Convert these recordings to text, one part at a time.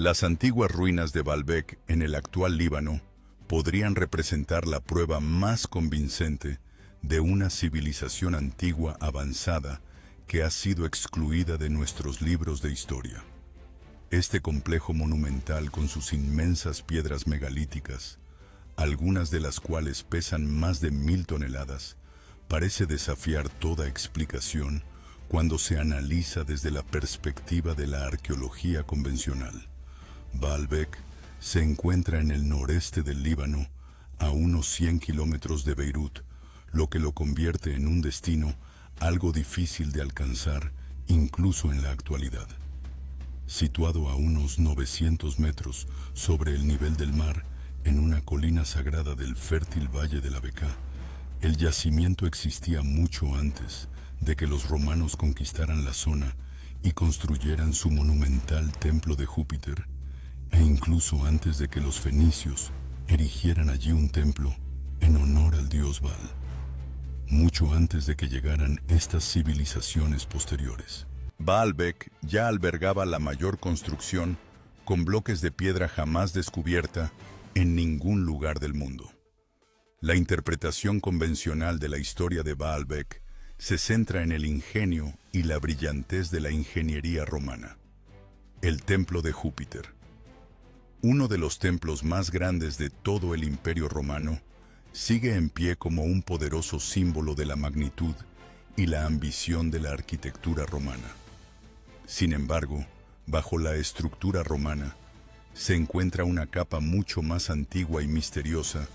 Las antiguas ruinas de Baalbek en el actual Líbano podrían representar la prueba más convincente de una civilización antigua avanzada que ha sido excluida de nuestros libros de historia. Este complejo monumental con sus inmensas piedras megalíticas, algunas de las cuales pesan más de 1000 toneladas, parece desafiar toda explicación cuando se analiza desde la perspectiva de la arqueología convencional. Baalbek se encuentra en el noreste del Líbano, a unos 100 kilómetros de Beirut, lo que lo convierte en un destino algo difícil de alcanzar incluso en la actualidad. Situado a unos 900 metros sobre el nivel del mar, en una colina sagrada del fértil valle de la Bekaa, el yacimiento existía mucho antes de que los romanos conquistaran la zona y construyeran su monumental templo de Júpiter, e incluso antes de que los fenicios erigieran allí un templo en honor al dios Baal, mucho antes de que llegaran estas civilizaciones posteriores. Baalbek ya albergaba la mayor construcción con bloques de piedra jamás descubierta en ningún lugar del mundo. La interpretación convencional de la historia de Baalbek se centra en el ingenio y la brillantez de la ingeniería romana. El templo de Júpiter. Uno de los templos más grandes de todo el Imperio Romano, sigue en pie como un poderoso símbolo de la magnitud y la ambición de la arquitectura romana. Sin embargo, bajo la estructura romana, se encuentra una capa mucho más antigua y misteriosa,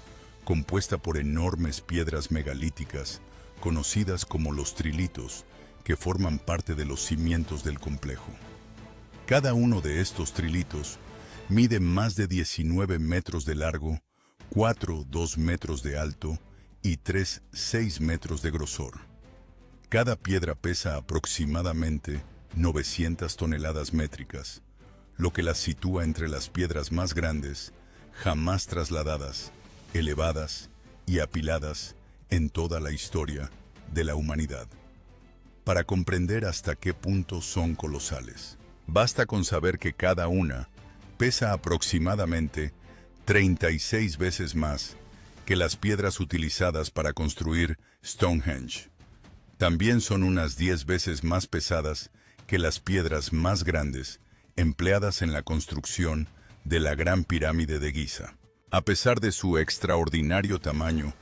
compuesta por enormes piedras megalíticas, conocidas como los trilitos, que forman parte de los cimientos del complejo. Cada uno de estos trilitos mide más de 19 metros de largo, 2 metros de alto y 6 metros de grosor. Cada piedra pesa aproximadamente 900 toneladas métricas, lo que las sitúa entre las piedras más grandes, jamás trasladadas, elevadas y apiladas en toda la historia de la humanidad. Para comprender hasta qué punto son colosales, basta con saber que cada una pesa aproximadamente 36 veces más que las piedras utilizadas para construir Stonehenge. También son unas 10 veces más pesadas que las piedras más grandes empleadas en la construcción de la Gran Pirámide de Giza. A pesar de su extraordinario tamaño,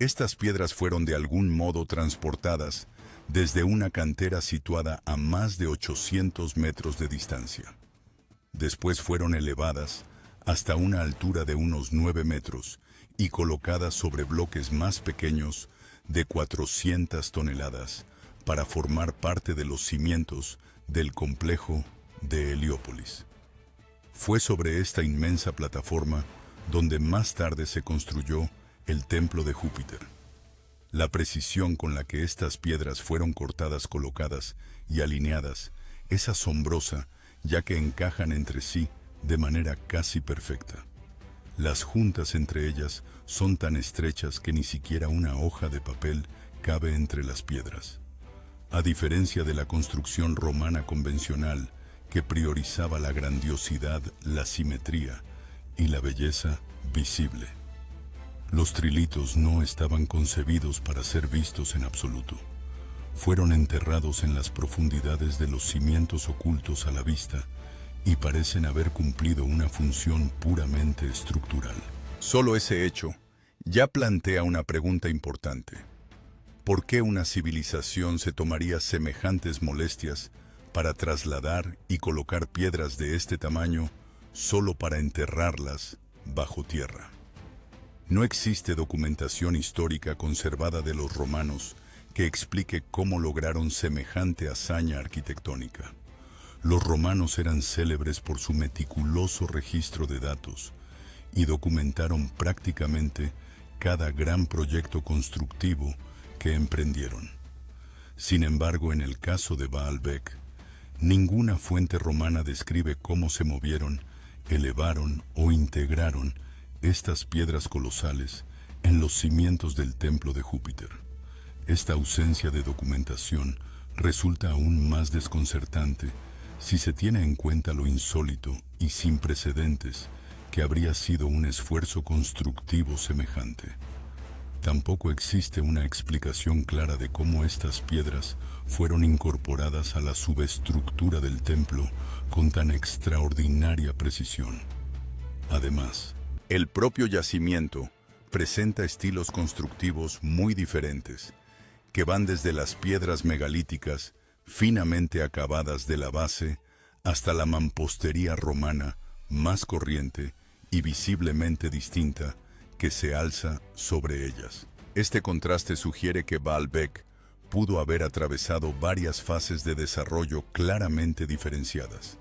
estas piedras fueron de algún modo transportadas desde una cantera situada a más de 800 metros de distancia. Después fueron elevadas hasta una altura de unos 9 metros y colocadas sobre bloques más pequeños de 400 toneladas para formar parte de los cimientos del complejo de Heliópolis. Fue sobre esta inmensa plataforma donde más tarde se construyó el templo de Júpiter. La precisión con la que estas piedras fueron cortadas, colocadas y alineadas es asombrosa, ya que encajan entre sí de manera casi perfecta. Las juntas entre ellas son tan estrechas que ni siquiera una hoja de papel cabe entre las piedras. A diferencia de la construcción romana convencional, que priorizaba la grandiosidad, la simetría y la belleza visible, los trilitos no estaban concebidos para ser vistos en absoluto. Fueron enterrados en las profundidades de los cimientos ocultos a la vista y parecen haber cumplido una función puramente estructural. Solo ese hecho ya plantea una pregunta importante. ¿Por qué una civilización se tomaría semejantes molestias para trasladar y colocar piedras de este tamaño solo para enterrarlas bajo tierra? No existe documentación histórica conservada de los romanos que explique cómo lograron semejante hazaña arquitectónica. Los romanos eran célebres por su meticuloso registro de datos y documentaron prácticamente cada gran proyecto constructivo que emprendieron. Sin embargo, en el caso de Baalbek, ninguna fuente romana describe cómo se movieron, elevaron o integraron estas piedras colosales en los cimientos del templo de Júpiter. Esta ausencia de documentación resulta aún más desconcertante Si se tiene en cuenta lo insólito y sin precedentes que habría sido un esfuerzo constructivo semejante. Tampoco existe una explicación clara de cómo estas piedras fueron incorporadas a la subestructura del templo con tan extraordinaria precisión. Además, el propio yacimiento presenta estilos constructivos muy diferentes, que van desde las piedras megalíticas finamente acabadas de la base hasta la mampostería romana más corriente y visiblemente distinta que se alza sobre ellas. Este contraste sugiere que Baalbek pudo haber atravesado varias fases de desarrollo claramente diferenciadas.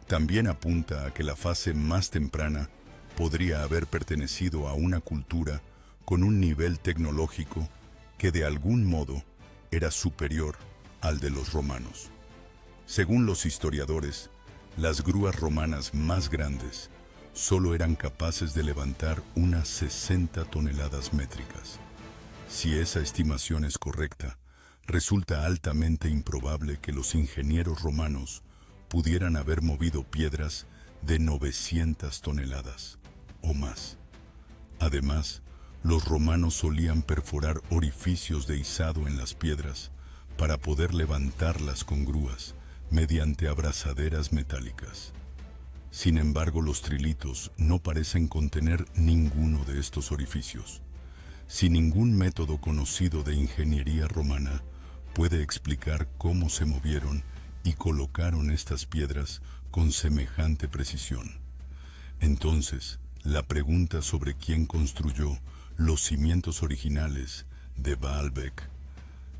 También apunta a que la fase más temprana podría haber pertenecido a una cultura con un nivel tecnológico que de algún modo era superior al de los romanos. Según los historiadores, las grúas romanas más grandes solo eran capaces de levantar unas 60 toneladas métricas. Si esa estimación es correcta, resulta altamente improbable que los ingenieros romanos pudieran haber movido piedras de 900 toneladas o más. Además, los romanos solían perforar orificios de izado en las piedras para poder levantarlas con grúas mediante abrazaderas metálicas. Sin embargo, los trilitos no parecen contener ninguno de estos orificios. Si ningún método conocido de ingeniería romana puede explicar cómo se movieron y colocaron estas piedras con semejante precisión, entonces la pregunta sobre quién construyó los cimientos originales de Baalbek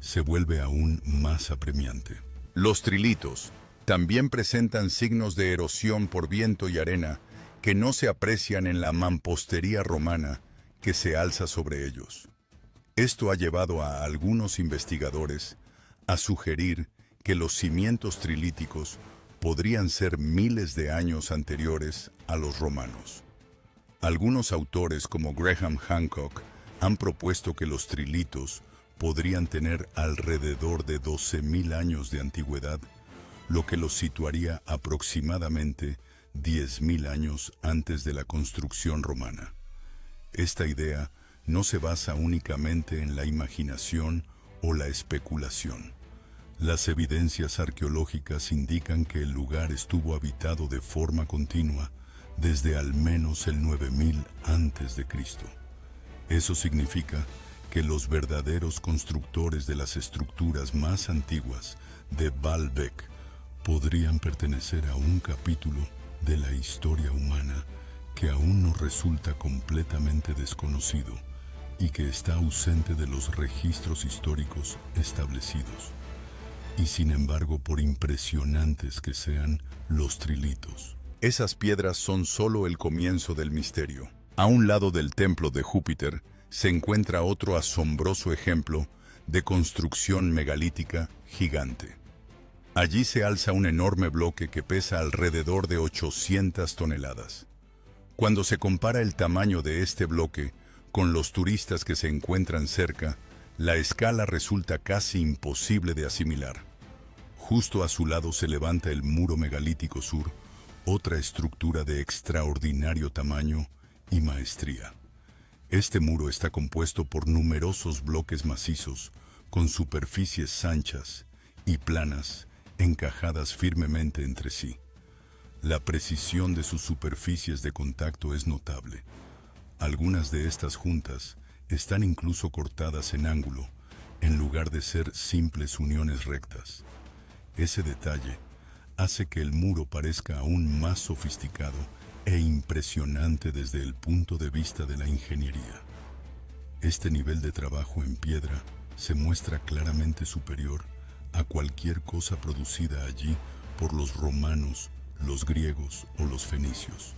se vuelve aún más apremiante. Los trilitos también presentan signos de erosión por viento y arena que no se aprecian en la mampostería romana que se alza sobre ellos. Esto ha llevado a algunos investigadores a sugerir que los cimientos trilíticos podrían ser miles de años anteriores a los romanos. Algunos autores como Graham Hancock han propuesto que los trilitos podrían tener alrededor de 12.000 años de antigüedad, lo que los situaría aproximadamente 10.000 años antes de la construcción romana. Esta idea no se basa únicamente en la imaginación o la especulación. Las evidencias arqueológicas indican que el lugar estuvo habitado de forma continua desde al menos el 9000 a.C. Eso significa que los verdaderos constructores de las estructuras más antiguas de Baalbek podrían pertenecer a un capítulo de la historia humana que aún nos resulta completamente desconocido y que está ausente de los registros históricos establecidos. Y sin embargo, por impresionantes que sean los trilitos, esas piedras son solo el comienzo del misterio. A un lado del templo de Júpiter se encuentra otro asombroso ejemplo de construcción megalítica gigante. Allí se alza un enorme bloque que pesa alrededor de 800 toneladas. Cuando se compara el tamaño de este bloque con los turistas que se encuentran cerca, la escala resulta casi imposible de asimilar. Justo a su lado se levanta el muro megalítico sur, otra estructura de extraordinario tamaño y maestría. Este muro está compuesto por numerosos bloques macizos, con superficies anchas y planas, encajadas firmemente entre sí. La precisión de sus superficies de contacto es notable. Algunas de estas juntas están incluso cortadas en ángulo, en lugar de ser simples uniones rectas. Ese detalle hace que el muro parezca aún más sofisticado e impresionante desde el punto de vista de la ingeniería. Este nivel de trabajo en piedra se muestra claramente superior a cualquier cosa producida allí por los romanos, los griegos o los fenicios,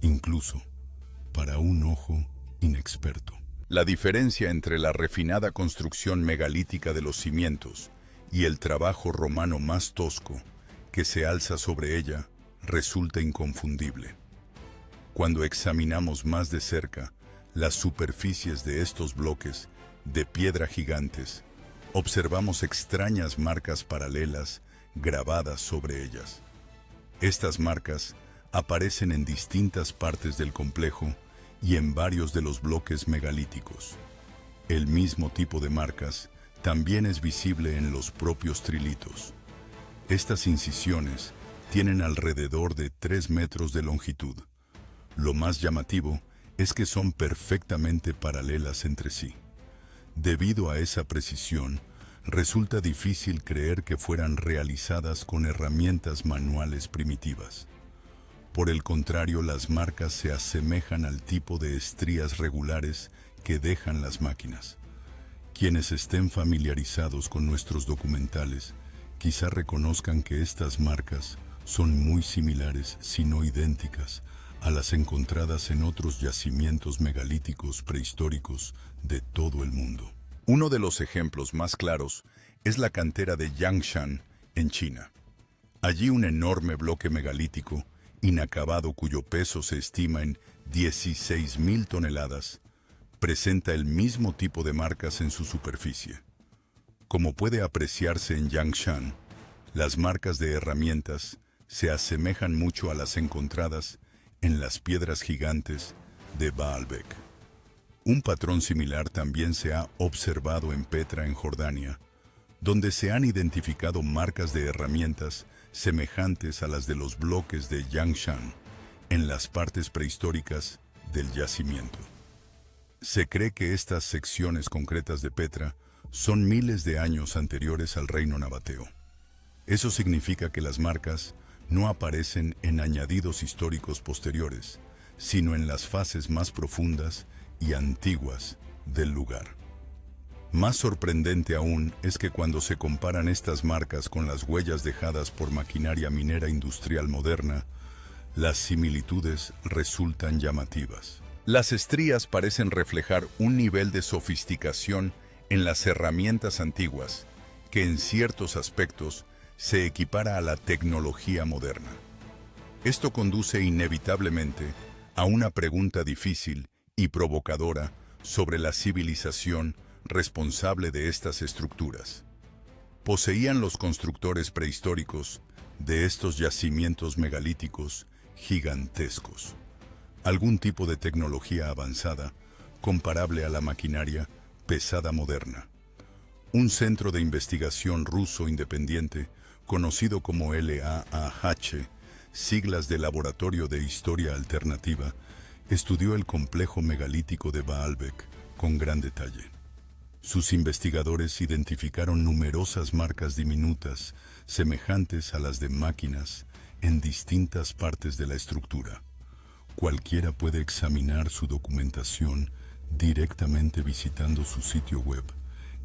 incluso para un ojo inexperto. La diferencia entre la refinada construcción megalítica de los cimientos y el trabajo romano más tosco que se alza sobre ella resulta inconfundible. Cuando examinamos más de cerca las superficies de estos bloques de piedra gigantes, observamos extrañas marcas paralelas grabadas sobre ellas. Estas marcas aparecen en distintas partes del complejo y en varios de los bloques megalíticos. El mismo tipo de marcas también es visible en los propios trilitos. Estas incisiones tienen alrededor de 3 metros de longitud. Lo más llamativo es que son perfectamente paralelas entre sí. Debido a esa precisión, resulta difícil creer que fueran realizadas con herramientas manuales primitivas. Por el contrario, las marcas se asemejan al tipo de estrías regulares que dejan las máquinas. Quienes estén familiarizados con nuestros documentales quizá reconozcan que estas marcas son muy similares, si no idénticas, a las encontradas en otros yacimientos megalíticos prehistóricos de todo el mundo. Uno de los ejemplos más claros es la cantera de Yangshan, en China. Allí un enorme bloque megalítico, inacabado cuyo peso se estima en 16.000 toneladas, presenta el mismo tipo de marcas en su superficie. Como puede apreciarse en Yangshan, las marcas de herramientas se asemejan mucho a las encontradas en las piedras gigantes de Baalbek. Un patrón similar también se ha observado en Petra, en Jordania, donde se han identificado marcas de herramientas semejantes a las de los bloques de Yangshan en las partes prehistóricas del yacimiento. Se cree que estas secciones concretas de Petra son miles de años anteriores al reino nabateo. Eso significa que las marcas no aparecen en añadidos históricos posteriores, sino en las fases más profundas y antiguas del lugar. Más sorprendente aún es que cuando se comparan estas marcas con las huellas dejadas por maquinaria minera industrial moderna, las similitudes resultan llamativas. Las estrías parecen reflejar un nivel de sofisticación en las herramientas antiguas, que en ciertos aspectos se equipara a la tecnología moderna. Esto conduce inevitablemente a una pregunta difícil y provocadora sobre la civilización responsable de estas estructuras. ¿Poseían los constructores prehistóricos de estos yacimientos megalíticos gigantescos algún tipo de tecnología avanzada comparable a la maquinaria pesada moderna? Un centro de investigación ruso independiente, conocido como LAAH, siglas de Laboratorio de Historia Alternativa, estudió el complejo megalítico de Baalbek con gran detalle. Sus investigadores identificaron numerosas marcas diminutas, semejantes a las de máquinas, en distintas partes de la estructura. Cualquiera puede examinar su documentación directamente visitando su sitio web,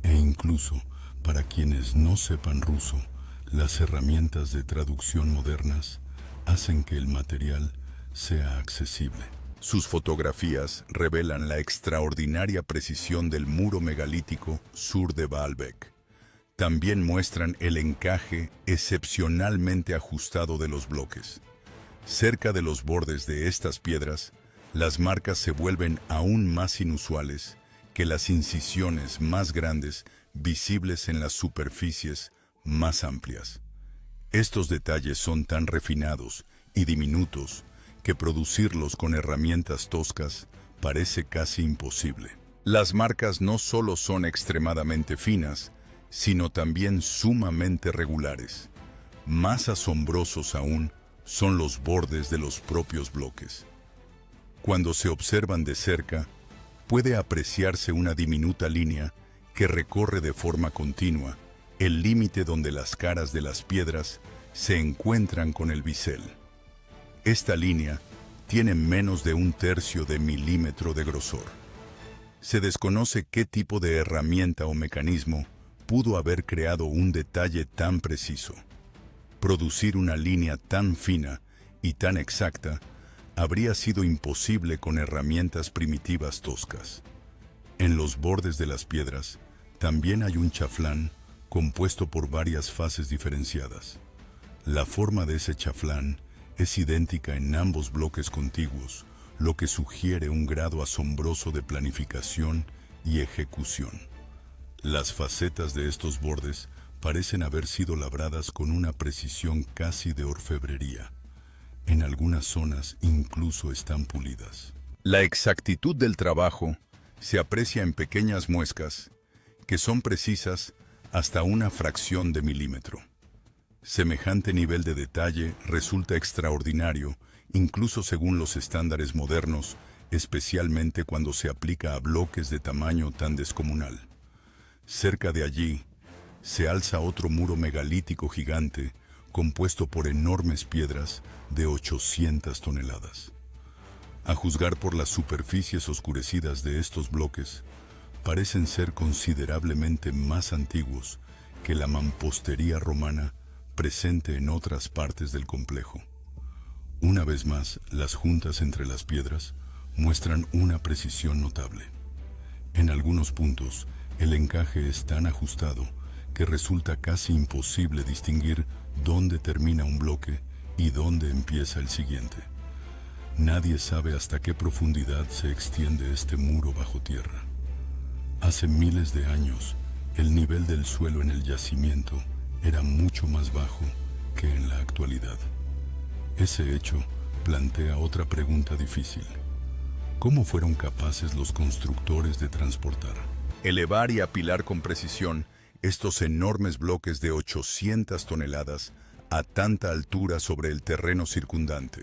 e incluso, para quienes no sepan ruso, las herramientas de traducción modernas hacen que el material sea accesible. Sus fotografías revelan la extraordinaria precisión del muro megalítico sur de Baalbek. También muestran el encaje excepcionalmente ajustado de los bloques. Cerca de los bordes de estas piedras, las marcas se vuelven aún más inusuales que las incisiones más grandes visibles en las superficies más amplias. Estos detalles son tan refinados y diminutos que producirlos con herramientas toscas parece casi imposible. Las marcas no solo son extremadamente finas, sino también sumamente regulares. Más asombrosos aún son los bordes de los propios bloques. Cuando se observan de cerca, puede apreciarse una diminuta línea que recorre de forma continua el límite donde las caras de las piedras se encuentran con el bisel. Esta línea tiene menos de 1/3 de milímetro de grosor. Se desconoce qué tipo de herramienta o mecanismo pudo haber creado un detalle tan preciso. Producir una línea tan fina y tan exacta habría sido imposible con herramientas primitivas toscas. En los bordes de las piedras también hay un chaflán compuesto por varias fases diferenciadas. La forma de ese chaflán es idéntica en ambos bloques contiguos, lo que sugiere un grado asombroso de planificación y ejecución. Las facetas de estos bordes parecen haber sido labradas con una precisión casi de orfebrería. En algunas zonas incluso están pulidas. La exactitud del trabajo se aprecia en pequeñas muescas que son precisas hasta una fracción de milímetro. Semejante nivel de detalle resulta extraordinario, incluso según los estándares modernos, especialmente cuando se aplica a bloques de tamaño tan descomunal. Cerca de allí, se alza otro muro megalítico gigante, compuesto por enormes piedras de 800 toneladas. A juzgar por las superficies oscurecidas de estos bloques, parecen ser considerablemente más antiguos que la mampostería romana presente en otras partes del complejo. Una vez más, las juntas entre las piedras muestran una precisión notable. En algunos puntos, el encaje es tan ajustado que resulta casi imposible distinguir dónde termina un bloque y dónde empieza el siguiente. Nadie sabe hasta qué profundidad se extiende este muro bajo tierra. Hace miles de años, el nivel del suelo en el yacimiento era mucho más bajo que en la actualidad. Ese hecho plantea otra pregunta difícil. ¿Cómo fueron capaces los constructores de transportar, elevar y apilar con precisión estos enormes bloques de 800 toneladas a tanta altura sobre el terreno circundante?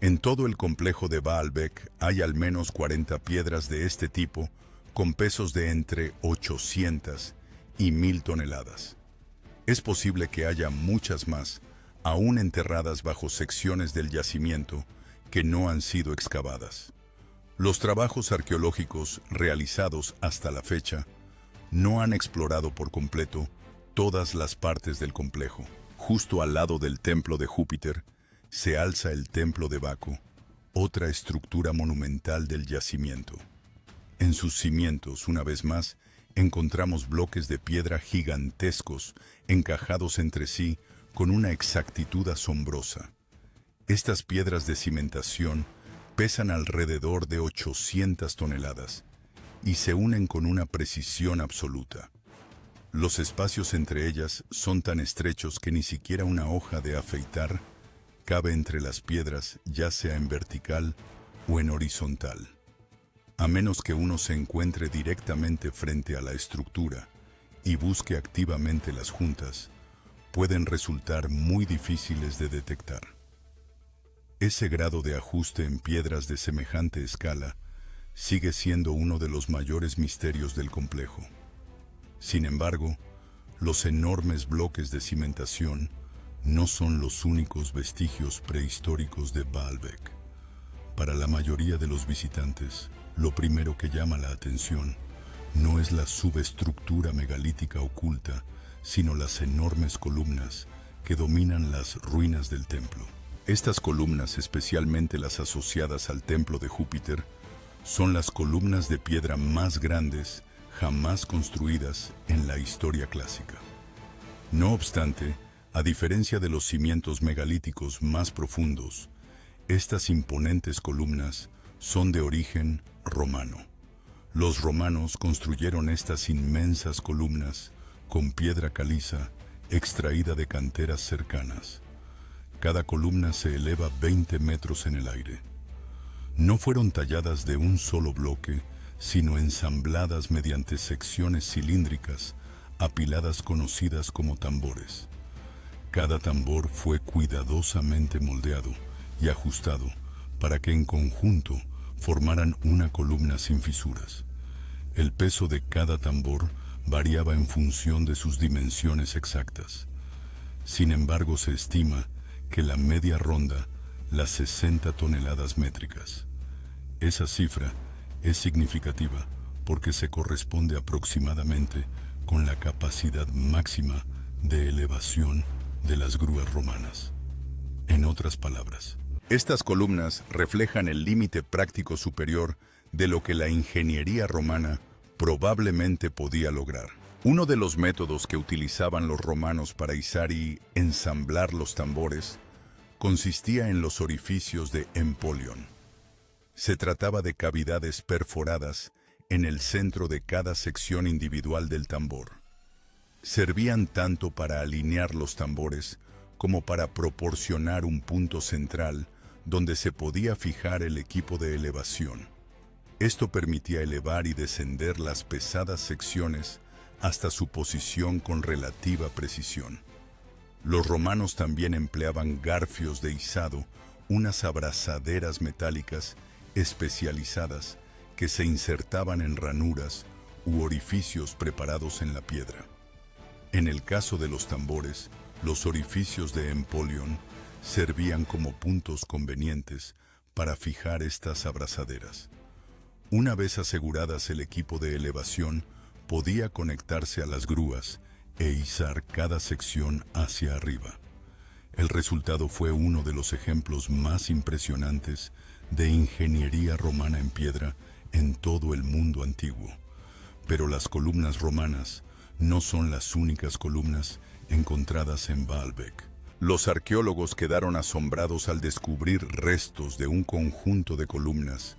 En todo el complejo de Baalbek hay al menos 40 piedras de este tipo con pesos de entre 800 y 1000 toneladas. Es posible que haya muchas más, aún enterradas bajo secciones del yacimiento que no han sido excavadas. Los trabajos arqueológicos realizados hasta la fecha no han explorado por completo todas las partes del complejo. Justo al lado del templo de Júpiter se alza el templo de Baco, otra estructura monumental del yacimiento. En sus cimientos, una vez más, encontramos bloques de piedra gigantescos encajados entre sí con una exactitud asombrosa. Estas piedras de cimentación pesan alrededor de 800 toneladas y se unen con una precisión absoluta. Los espacios entre ellas son tan estrechos que ni siquiera una hoja de afeitar cabe entre las piedras, ya sea en vertical o en horizontal. A menos que uno se encuentre directamente frente a la estructura y busque activamente las juntas, pueden resultar muy difíciles de detectar. Ese grado de ajuste en piedras de semejante escala sigue siendo uno de los mayores misterios del complejo. Sin embargo, los enormes bloques de cimentación no son los únicos vestigios prehistóricos de Baalbek. Para la mayoría de los visitantes, lo primero que llama la atención no es la subestructura megalítica oculta, sino las enormes columnas que dominan las ruinas del templo. Estas columnas, especialmente las asociadas al templo de Júpiter, son las columnas de piedra más grandes jamás construidas en la historia clásica. No obstante, a diferencia de los cimientos megalíticos más profundos, estas imponentes columnas son de origen romano. Los romanos construyeron estas inmensas columnas con piedra caliza extraída de canteras cercanas. Cada columna se eleva 20 metros en el aire. No fueron talladas de un solo bloque, sino ensambladas mediante secciones cilíndricas apiladas conocidas como tambores. Cada tambor fue cuidadosamente moldeado y ajustado para que en conjunto formaran una columna sin fisuras. El peso de cada tambor variaba en función de sus dimensiones exactas. Sin embargo, se estima que la media ronda las 60 toneladas métricas. Esa cifra es significativa porque se corresponde aproximadamente con la capacidad máxima de elevación de las grúas romanas. En otras palabras, estas columnas reflejan el límite práctico superior de lo que la ingeniería romana probablemente podía lograr. Uno de los métodos que utilizaban los romanos para izar y ensamblar los tambores consistía en los orificios de empolion. Se trataba de cavidades perforadas en el centro de cada sección individual del tambor. Servían tanto para alinear los tambores como para proporcionar un punto central donde se podía fijar el equipo de elevación. Esto permitía elevar y descender las pesadas secciones hasta su posición con relativa precisión. Los romanos también empleaban garfios de izado, unas abrazaderas metálicas especializadas que se insertaban en ranuras u orificios preparados en la piedra. En el caso de los tambores, los orificios de empolión servían como puntos convenientes para fijar estas abrazaderas. Una vez aseguradas el equipo de elevación, podía conectarse a las grúas e izar cada sección hacia arriba. El resultado fue uno de los ejemplos más impresionantes de ingeniería romana en piedra en todo el mundo antiguo. Pero las columnas romanas no son las únicas columnas encontradas en Baalbek. Los arqueólogos quedaron asombrados al descubrir restos de un conjunto de columnas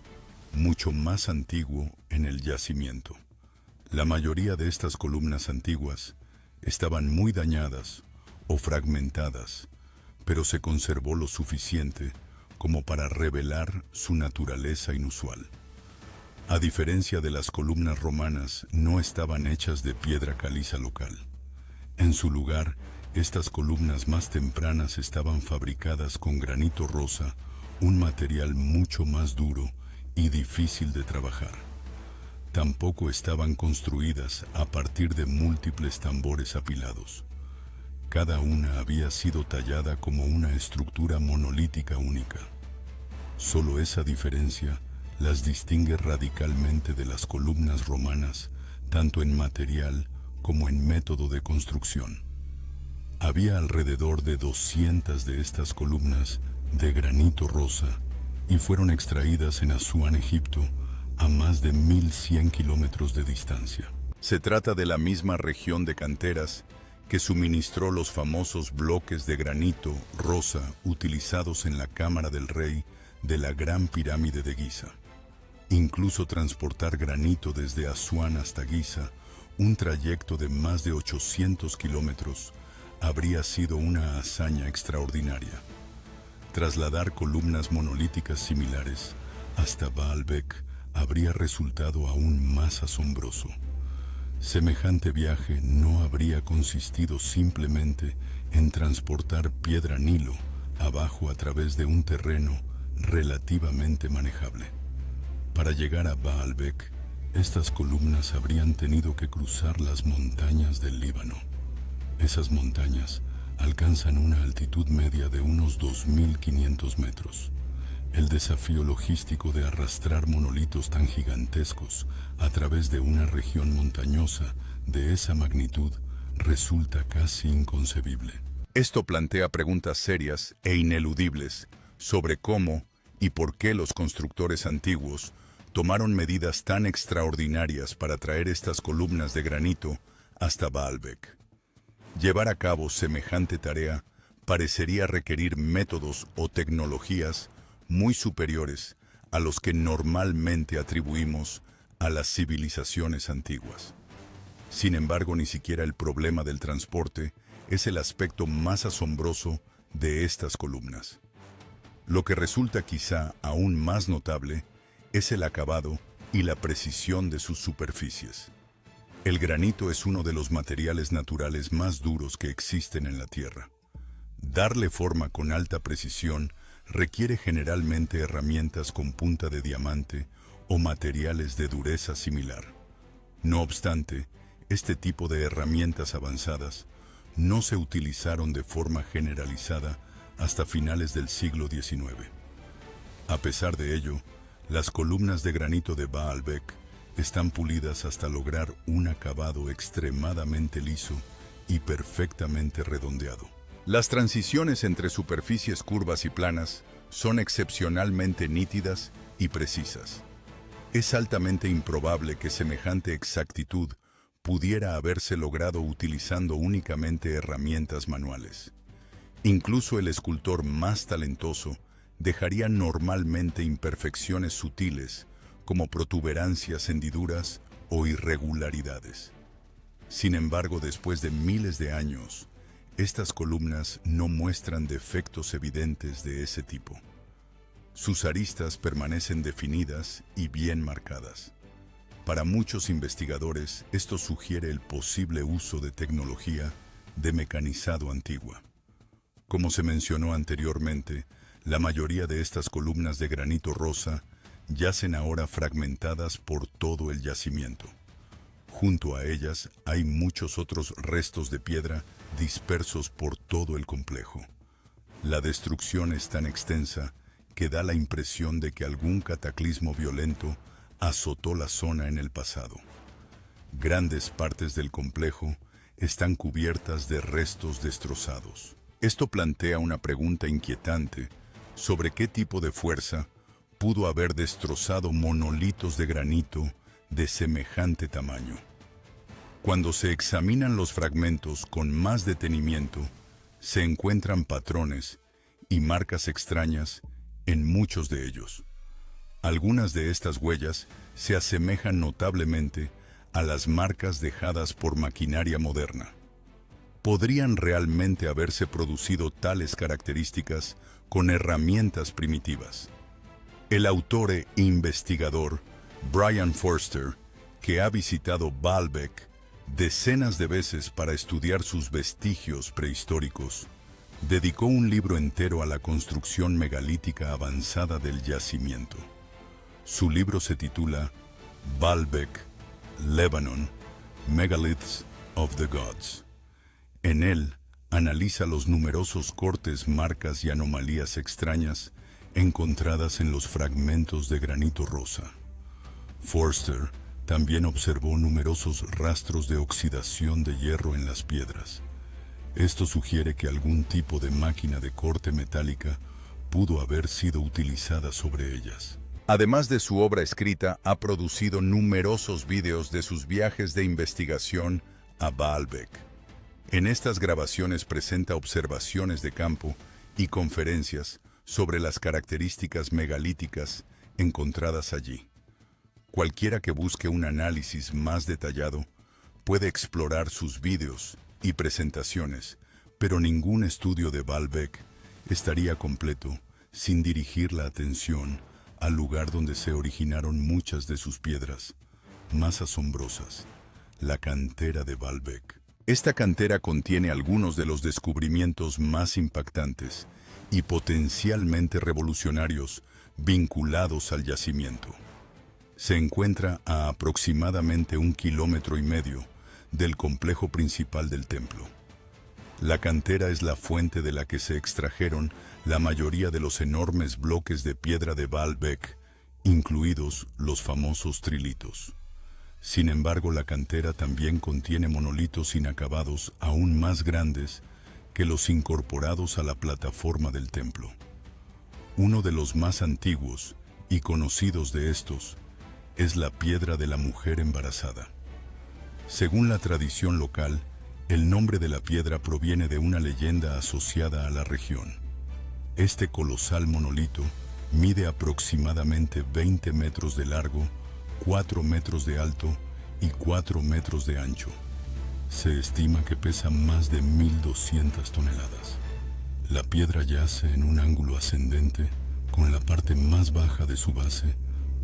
mucho más antiguo en el yacimiento. La mayoría de estas columnas antiguas estaban muy dañadas o fragmentadas, pero se conservó lo suficiente como para revelar su naturaleza inusual. A diferencia de las columnas romanas, no estaban hechas de piedra caliza local. En su lugar, estas columnas más tempranas estaban fabricadas con granito rosa, un material mucho más duro y difícil de trabajar. Tampoco estaban construidas a partir de múltiples tambores apilados. Cada una había sido tallada como una estructura monolítica única. Solo esa diferencia las distingue radicalmente de las columnas romanas, tanto en material como en método de construcción. Había alrededor de 200 de estas columnas de granito rosa y fueron extraídas en Asuán, Egipto, a más de 1100 kilómetros de distancia. Se trata de la misma región de canteras que suministró los famosos bloques de granito rosa utilizados en la cámara del rey de la Gran Pirámide de Giza. Incluso transportar granito desde Asuán hasta Giza, un trayecto de más de 800 kilómetros, habría sido una hazaña extraordinaria. Trasladar columnas monolíticas similares hasta Baalbek habría resultado aún más asombroso. Semejante viaje no habría consistido simplemente en transportar piedra Nilo abajo a través de un terreno relativamente manejable. Para llegar a Baalbek, estas columnas habrían tenido que cruzar las montañas del Líbano. Esas montañas alcanzan una altitud media de unos 2.500 metros. El desafío logístico de arrastrar monolitos tan gigantescos a través de una región montañosa de esa magnitud resulta casi inconcebible. Esto plantea preguntas serias e ineludibles sobre cómo y por qué los constructores antiguos tomaron medidas tan extraordinarias para traer estas columnas de granito hasta Baalbek. Llevar a cabo semejante tarea parecería requerir métodos o tecnologías muy superiores a los que normalmente atribuimos a las civilizaciones antiguas. Sin embargo, ni siquiera el problema del transporte es el aspecto más asombroso de estas columnas. Lo que resulta quizá aún más notable es el acabado y la precisión de sus superficies. El granito es uno de los materiales naturales más duros que existen en la Tierra. Darle forma con alta precisión requiere generalmente herramientas con punta de diamante o materiales de dureza similar. No obstante, este tipo de herramientas avanzadas no se utilizaron de forma generalizada hasta finales del siglo XIX. A pesar de ello, las columnas de granito de Baalbek están pulidas hasta lograr un acabado extremadamente liso y perfectamente redondeado. Las transiciones entre superficies curvas y planas son excepcionalmente nítidas y precisas. Es altamente improbable que semejante exactitud pudiera haberse logrado utilizando únicamente herramientas manuales. Incluso el escultor más talentoso dejaría normalmente imperfecciones sutiles como protuberancias, hendiduras o irregularidades. Sin embargo, después de miles de años, estas columnas no muestran defectos evidentes de ese tipo. Sus aristas permanecen definidas y bien marcadas. Para muchos investigadores, esto sugiere el posible uso de tecnología de mecanizado antigua. Como se mencionó anteriormente, la mayoría de estas columnas de granito rosa yacen ahora fragmentadas por todo el yacimiento. Junto a ellas hay muchos otros restos de piedra dispersos por todo el complejo. La destrucción es tan extensa que da la impresión de que algún cataclismo violento azotó la zona en el pasado. Grandes partes del complejo están cubiertas de restos destrozados. Esto plantea una pregunta inquietante sobre qué tipo de fuerza pudo haber destrozado monolitos de granito de semejante tamaño. Cuando se examinan los fragmentos con más detenimiento, se encuentran patrones y marcas extrañas en muchos de ellos. Algunas de estas huellas se asemejan notablemente a las marcas dejadas por maquinaria moderna. ¿Podrían realmente haberse producido tales características con herramientas primitivas? El autor e investigador Brian Forster, que ha visitado Baalbek decenas de veces para estudiar sus vestigios prehistóricos, dedicó un libro entero a la construcción megalítica avanzada del yacimiento. Su libro se titula Baalbek, Lebanon, Megaliths of the Gods. En él, analiza los numerosos cortes, marcas y anomalías extrañas encontradas en los fragmentos de granito rosa. Forster también observó numerosos rastros de oxidación de hierro en las piedras. Esto sugiere que algún tipo de máquina de corte metálica pudo haber sido utilizada sobre ellas. Además de su obra escrita, ha producido numerosos vídeos de sus viajes de investigación a Baalbek. En estas grabaciones presenta observaciones de campo y conferencias sobre las características megalíticas encontradas allí. Cualquiera que busque un análisis más detallado puede explorar sus vídeos y presentaciones, pero ningún estudio de Baalbek estaría completo sin dirigir la atención al lugar donde se originaron muchas de sus piedras más asombrosas, la cantera de Baalbek. Esta cantera contiene algunos de los descubrimientos más impactantes y potencialmente revolucionarios vinculados al yacimiento. Se encuentra a aproximadamente 1,5 kilómetros del complejo principal del templo. La cantera es la fuente de la que se extrajeron la mayoría de los enormes bloques de piedra de Baalbek, incluidos los famosos trilitos. Sin embargo, la cantera también contiene monolitos inacabados aún más grandes que los incorporados a la plataforma del templo. Uno de los más antiguos y conocidos de estos es la piedra de la mujer embarazada. Según la tradición local, el nombre de la piedra proviene de una leyenda asociada a la región. Este colosal monolito mide aproximadamente 20 metros de largo, 4 metros de alto y 4 metros de ancho. Se estima que pesa más de 1,200 toneladas. La piedra yace en un ángulo ascendente, con la parte más baja de su base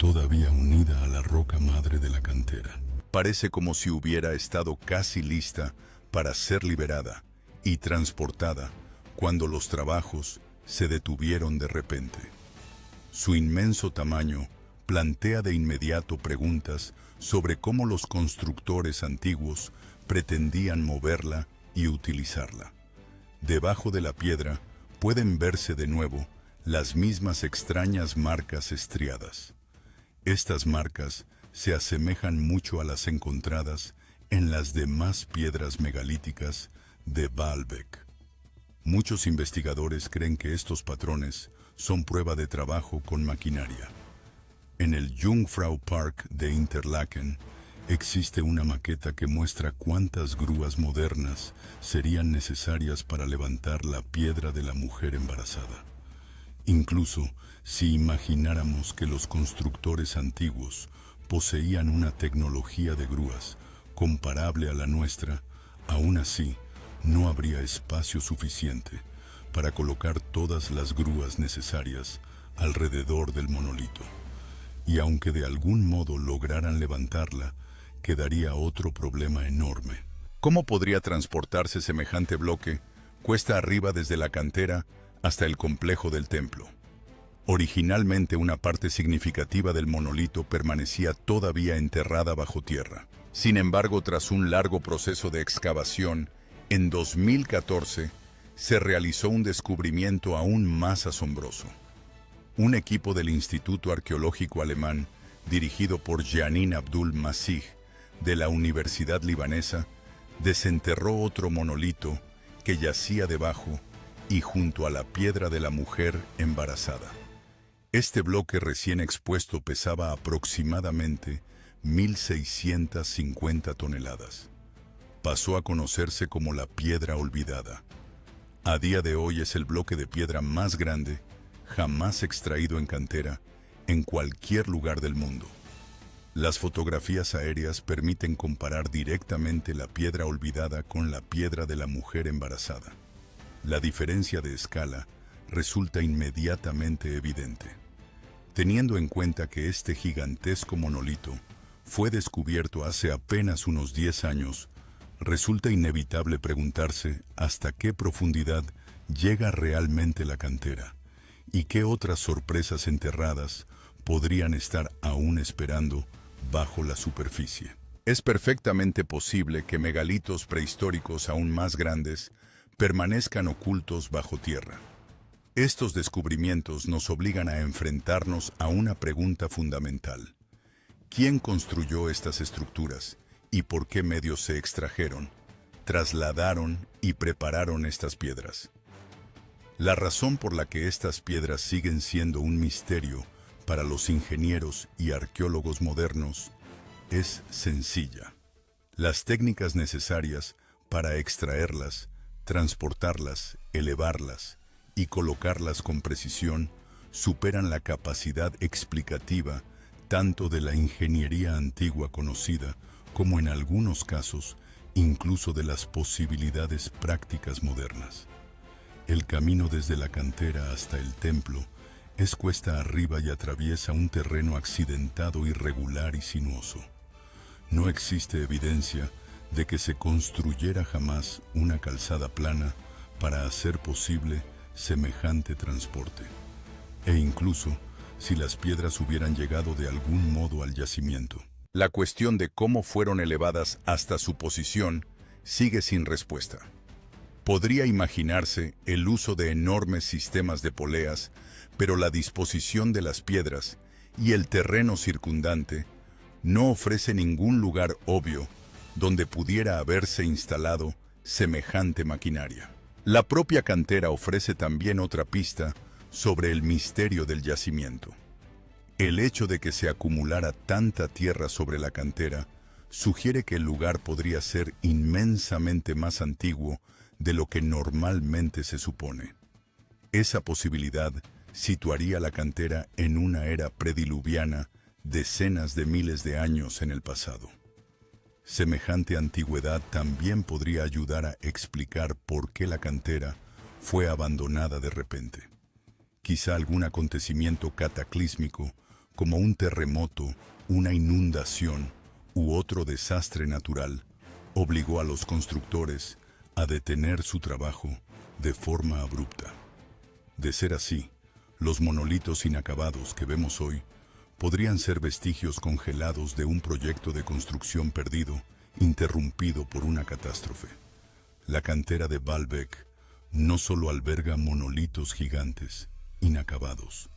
todavía unida a la roca madre de la cantera. Parece como si hubiera estado casi lista para ser liberada y transportada cuando los trabajos se detuvieron de repente. Su inmenso tamaño plantea de inmediato preguntas sobre cómo los constructores antiguos pretendían moverla y utilizarla. Debajo de la piedra pueden verse de nuevo las mismas extrañas marcas estriadas. Estas marcas se asemejan mucho a las encontradas en las demás piedras megalíticas de Baalbek. Muchos investigadores creen que estos patrones son prueba de trabajo con maquinaria. En el Jungfrau Park de Interlaken existe una maqueta que muestra cuántas grúas modernas serían necesarias para levantar la piedra de la mujer embarazada. Incluso si imagináramos que los constructores antiguos poseían una tecnología de grúas, comparable a la nuestra, aún así no habría espacio suficiente para colocar todas las grúas necesarias alrededor del monolito. Y aunque de algún modo lograran levantarla, quedaría otro problema enorme. ¿Cómo podría transportarse semejante bloque cuesta arriba desde la cantera hasta el complejo del templo? Originalmente una parte significativa del monolito permanecía todavía enterrada bajo tierra. Sin embargo, tras un largo proceso de excavación, en 2014 se realizó un descubrimiento aún más asombroso. Un equipo del Instituto Arqueológico Alemán, dirigido por Jeanine Abdul Masih, de la Universidad Libanesa, desenterró otro monolito que yacía debajo y junto a la piedra de la mujer embarazada. Este bloque recién expuesto pesaba aproximadamente 1.650 toneladas. Pasó a conocerse como la piedra olvidada. A día de hoy es el bloque de piedra más grande jamás extraído en cantera en cualquier lugar del mundo. Las fotografías aéreas permiten comparar directamente la piedra olvidada con la piedra de la mujer embarazada. La diferencia de escala resulta inmediatamente evidente. Teniendo en cuenta que este gigantesco monolito fue descubierto hace apenas unos 10 años, resulta inevitable preguntarse hasta qué profundidad llega realmente la cantera y qué otras sorpresas enterradas podrían estar aún esperando bajo la superficie. Es perfectamente posible que megalitos prehistóricos aún más grandes permanezcan ocultos bajo tierra. Estos descubrimientos nos obligan a enfrentarnos a una pregunta fundamental. ¿Quién construyó estas estructuras y por qué medios se extrajeron, trasladaron y prepararon estas piedras? La razón por la que estas piedras siguen siendo un misterio para los ingenieros y arqueólogos modernos es sencilla. Las técnicas necesarias para extraerlas, transportarlas, elevarlas y colocarlas con precisión superan la capacidad explicativa tanto de la ingeniería antigua conocida como en algunos casos incluso de las posibilidades prácticas modernas. El camino desde la cantera hasta el templo es cuesta arriba y atraviesa un terreno accidentado, irregular y sinuoso. No existe evidencia de que se construyera jamás una calzada plana para hacer posible semejante transporte. E incluso si las piedras hubieran llegado de algún modo al yacimiento, la cuestión de cómo fueron elevadas hasta su posición sigue sin respuesta. Podría imaginarse el uso de enormes sistemas de poleas, pero la disposición de las piedras y el terreno circundante no ofrece ningún lugar obvio donde pudiera haberse instalado semejante maquinaria. La propia cantera ofrece también otra pista sobre el misterio del yacimiento. El hecho de que se acumulara tanta tierra sobre la cantera sugiere que el lugar podría ser inmensamente más antiguo de lo que normalmente se supone. Esa posibilidad situaría la cantera en una era prediluviana decenas de miles de años en el pasado. Semejante antigüedad también podría ayudar a explicar por qué la cantera fue abandonada de repente. Quizá algún acontecimiento cataclísmico, como un terremoto, una inundación u otro desastre natural, obligó a los constructores a detener su trabajo de forma abrupta. De ser así, los monolitos inacabados que vemos hoy podrían ser vestigios congelados de un proyecto de construcción perdido, interrumpido por una catástrofe. La cantera de Baalbek no solo alberga monolitos gigantes, inacabados,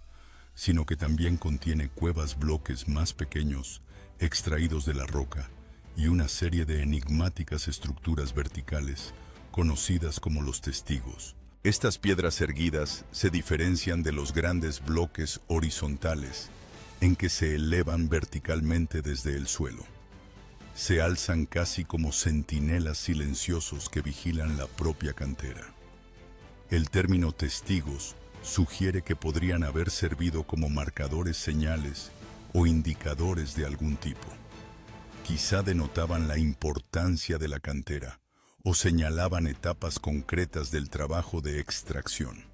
sino que también contiene cuevas bloques más pequeños, extraídos de la roca, y una serie de enigmáticas estructuras verticales, conocidas como los testigos. Estas piedras erguidas se diferencian de los grandes bloques horizontales, en que se elevan verticalmente desde el suelo. Se alzan casi como centinelas silenciosos que vigilan la propia cantera. El término testigos sugiere que podrían haber servido como marcadores señales o indicadores de algún tipo. quizá denotaban la importancia de la cantera o señalaban etapas concretas del trabajo de extracción.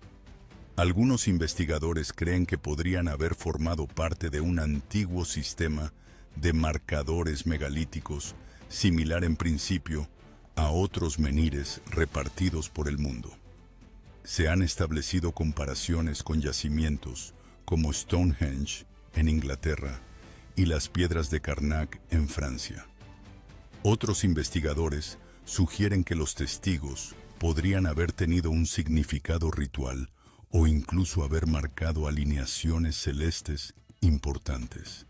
Algunos investigadores creen que podrían haber formado parte de un antiguo sistema de marcadores megalíticos, similar en principio a otros menhires repartidos por el mundo. Se han establecido comparaciones con yacimientos como Stonehenge en Inglaterra y las piedras de Karnak en Francia. Otros investigadores sugieren que los testigos podrían haber tenido un significado ritual o incluso haber marcado alineaciones celestes importantes.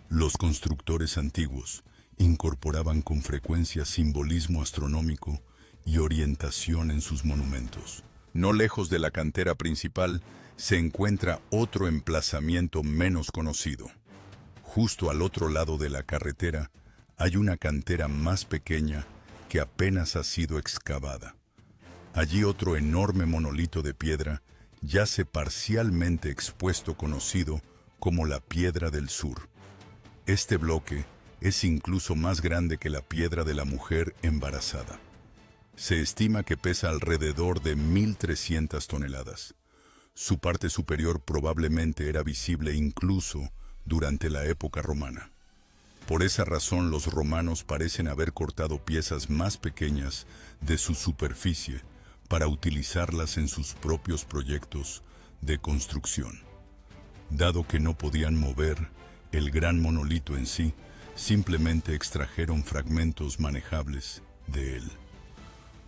Los constructores antiguos incorporaban con frecuencia simbolismo astronómico y orientación en sus monumentos. No lejos de la cantera principal se encuentra otro emplazamiento menos conocido. Justo al otro lado de la carretera hay una cantera más pequeña que apenas ha sido excavada. Allí otro enorme monolito de piedra yace parcialmente expuesto, conocido como la Piedra del Sur. Este bloque es incluso más grande que la piedra de la mujer embarazada. Se estima que pesa alrededor de 1.300 toneladas. Su parte superior probablemente era visible incluso durante la época romana. Por esa razón, los romanos parecen haber cortado piezas más pequeñas de su superficie para utilizarlas en sus propios proyectos de construcción. Dado que no podían mover el gran monolito en sí, simplemente extrajeron fragmentos manejables de él.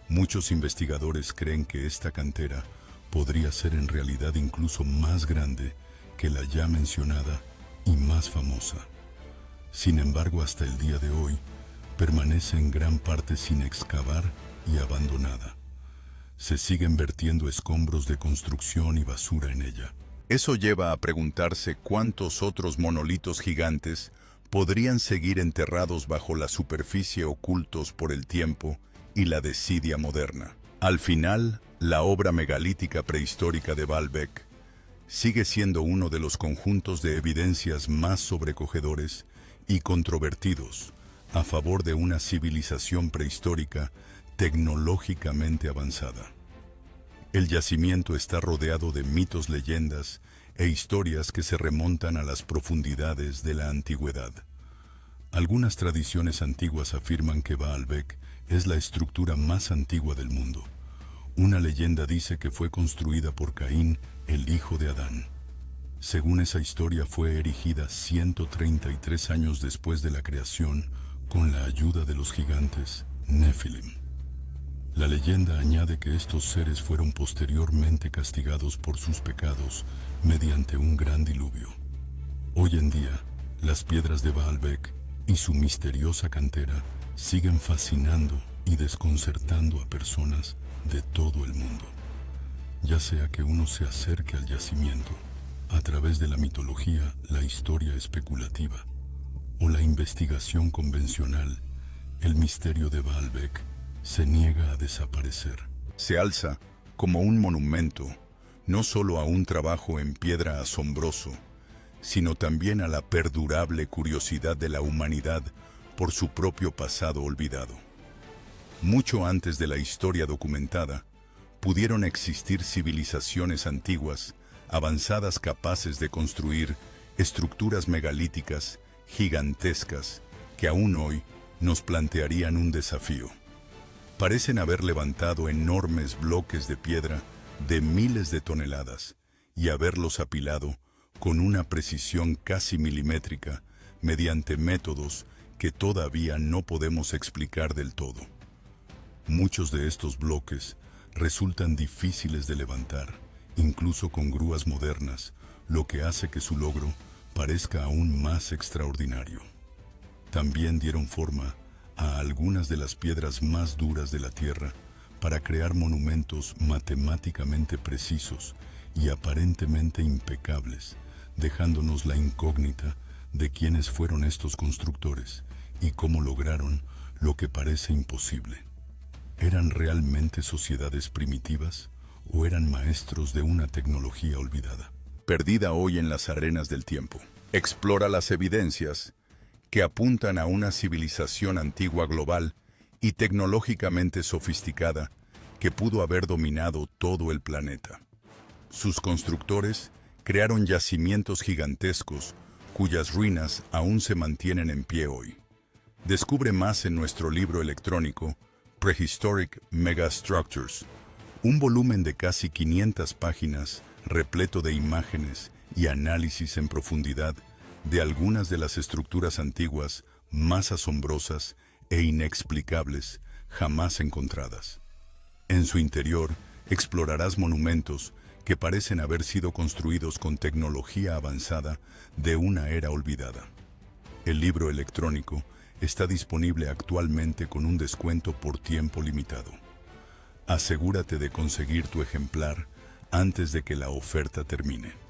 Muchos investigadores creen que esta cantera podría ser en realidad incluso más grande que la ya mencionada y más famosa. Sin embargo, hasta el día de hoy, permanece en gran parte sin excavar y abandonada. Se siguen vertiendo escombros de construcción y basura en ella. Eso lleva a preguntarse cuántos otros monolitos gigantes podrían seguir enterrados bajo la superficie, ocultos por el tiempo y la desidia moderna. Al final, la obra megalítica prehistórica de Baalbek sigue siendo uno de los conjuntos de evidencias más sobrecogedores y controvertidos a favor de una civilización prehistórica tecnológicamente avanzada. El yacimiento está rodeado de mitos, leyendas e historias que se remontan a las profundidades de la antigüedad. Algunas tradiciones antiguas afirman que Baalbek es la estructura más antigua del mundo. Una leyenda dice que fue construida por Caín, el hijo de Adán. Según esa historia, fue erigida 133 años después de la creación con la ayuda de los gigantes Nefilim. La leyenda añade que estos seres fueron posteriormente castigados por sus pecados mediante un gran diluvio. Hoy en día, las piedras de Baalbek y su misteriosa cantera siguen fascinando y desconcertando a personas de todo el mundo. Ya sea que uno se acerque al yacimiento a través de la mitología, la historia especulativa o la investigación convencional, el misterio de Baalbek se niega a desaparecer. Se alza como un monumento, no solo a un trabajo en piedra asombroso, sino también a la perdurable curiosidad de la humanidad por su propio pasado olvidado. Mucho antes de la historia documentada, pudieron existir civilizaciones antiguas, avanzadas, capaces de construir estructuras megalíticas gigantescas que aún hoy nos plantearían un desafío. Parecen haber levantado enormes bloques de piedra de miles de toneladas y haberlos apilado con una precisión casi milimétrica mediante métodos que todavía no podemos explicar del todo. Muchos de estos bloques resultan difíciles de levantar, incluso con grúas modernas, lo que hace que su logro parezca aún más extraordinario. También dieron forma a algunas de las piedras más duras de la Tierra para crear monumentos matemáticamente precisos y aparentemente impecables, dejándonos la incógnita de quiénes fueron estos constructores y cómo lograron lo que parece imposible. ¿Eran realmente sociedades primitivas o eran maestros de una tecnología olvidada, perdida hoy en las arenas del tiempo? Explora las evidencias que apuntan a una civilización antigua global y tecnológicamente sofisticada que pudo haber dominado todo el planeta. Sus constructores crearon yacimientos gigantescos cuyas ruinas aún se mantienen en pie hoy. Descubre más en nuestro libro electrónico Prehistoric Megastructures, un volumen de casi 500 páginas repleto de imágenes y análisis en profundidad de algunas de las estructuras antiguas más asombrosas e inexplicables jamás encontradas. En su interior explorarás monumentos que parecen haber sido construidos con tecnología avanzada de una era olvidada. El libro electrónico está disponible actualmente con un descuento por tiempo limitado. Asegúrate de conseguir tu ejemplar antes de que la oferta termine.